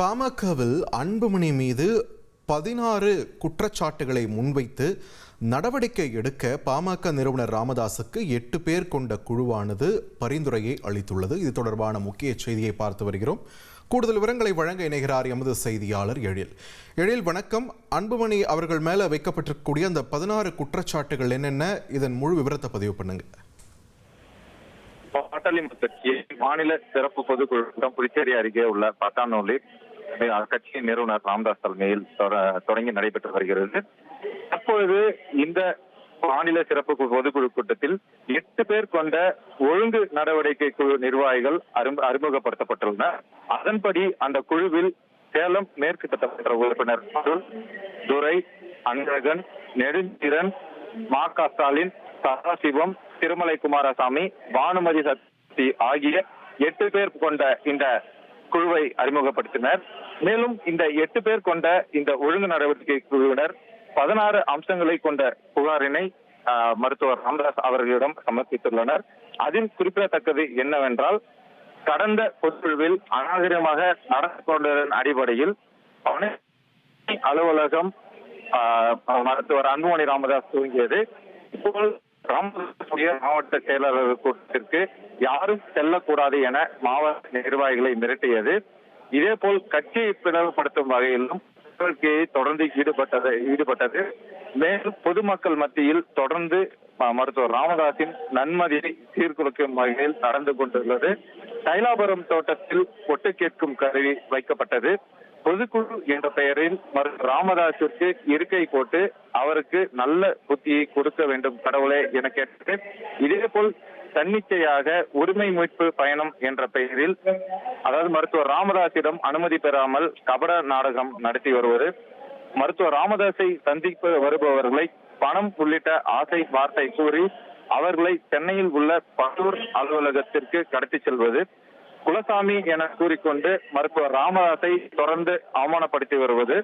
பாமகவில் அன்புமணி மீது 16 குற்றச்சாட்டுகளை முன்வைத்து நடவடிக்கை எடுக்க பாமக நிறுவனர் ராமதாசுக்கு 8 பேர் கொண்ட குழுவானது பரிந்துரையை அளித்துள்ளது. இது தொடர்பான முக்கிய செய்தியை பார்த்து வருகிறோம். கூடுதல் விவரங்களை வழங்க இணைகிறார் எமது செய்தியாளர் எழில். வணக்கம். அன்புமணி அவர்கள் மேல வைக்கப்பட்டிருக்கக்கூடிய அந்த 16 குற்றச்சாட்டுகள் என்னென்ன, இதன் முழு விவரத்தை பதிவு பண்ணுங்க. மாநில சிறப்பு பொதுக்குழு கூட்டம் புதுச்சேரி அருகே உள்ள பத்தானூரில் கட்சியின் நிறுவனர் ராமதாஸ் தலைமையில் தொடங்கி நடைபெற்று வருகிறது. தற்பொழுது இந்த மாநில சிறப்பு பொதுக்குழு கூட்டத்தில் 8 பேர் கொண்ட ஒழுங்கு நடவடிக்கை குழு நிர்வாகிகள் அறிமுகப்படுத்தப்பட்டுள்ளனர். அதன்படி அந்த குழுவில் சேலம் மேற்கு சட்டமன்ற உறுப்பினர் துரை, அன்பழகன், நெடுஞ்சீரன், மா.க. ஸ்டாலின், சதாசிவம், திருமலை குமாரசாமி, பானுமதி சக்தி ஆகிய 8 பேர் கொண்ட இந்த குழுவை அறிமுகப்படுத்தினர். மேலும் இந்த 8 பேர் கொண்ட இந்த ஒழுங்கு நடவடிக்கை குழுவினர் 16 அம்சங்களை கொண்ட புகாரினை மருத்துவர் ராமதாஸ் அவர்களிடம் சமர்ப்பித்துள்ளனர். அதில் குறிப்பிடத்தக்கது என்னவென்றால், கடந்த பொதுக்குழுவில் அநாகரிகமாக நடந்து கொண்டதன் அடிப்படையில் அலுவலகம் மருத்துவர் அன்புமணி ராமதாஸ் துவங்கியது. இப்போ மாவட்ட செயலாளர் கூட்டத்திற்கு யாரும் செல்லக்கூடாது என மாவட்ட நிர்வாகிகளை மிரட்டியது. இதேபோல் கட்சியை பிளவுபடுத்தும் வகையிலும் தொடர்ந்து ஈடுபட்டது. மேலும் பொதுமக்கள் மத்தியில் தொடர்ந்து மருத்துவர் ராமதாஸின் நன்மதியை சீர்குலைக்கும் வகையில் நடந்து கொண்டுள்ளது. தைலாபுரம் தோட்டத்தில் ஒட்டு கேட்கும் கருவி வைக்கப்பட்டது. பொதுக்குழு என்ற பெயரில் மருத்துவர் ராமதாஸிற்கு இருக்கை போட்டு அவருக்கு நல்ல புத்தியை கொடுக்க வேண்டும் கடவுளே என கேட்டது. இதேபோல் தன்னிச்சையாக உரிமை மீட்பு பயணம் என்ற பெயரில், அதாவது மருத்துவர் ராமதாஸிடம் அனுமதி பெறாமல் கபட நாடகம் நடத்தி வருவது, மருத்துவர் ராமதாஸை சந்திக்க வருபவர்களை பணம் உள்ளிட்ட ஆசை வார்த்தை கூறி அவர்களை சென்னையில் உள்ள பல்லூர் அலுவலகத்திற்கு கடத்தி செல்வது, குலசாமி என கூறிக்கொண்டு மருத்துவர் ராமதாஸை தொடர்ந்து அவமானப்படுத்தி வருவது,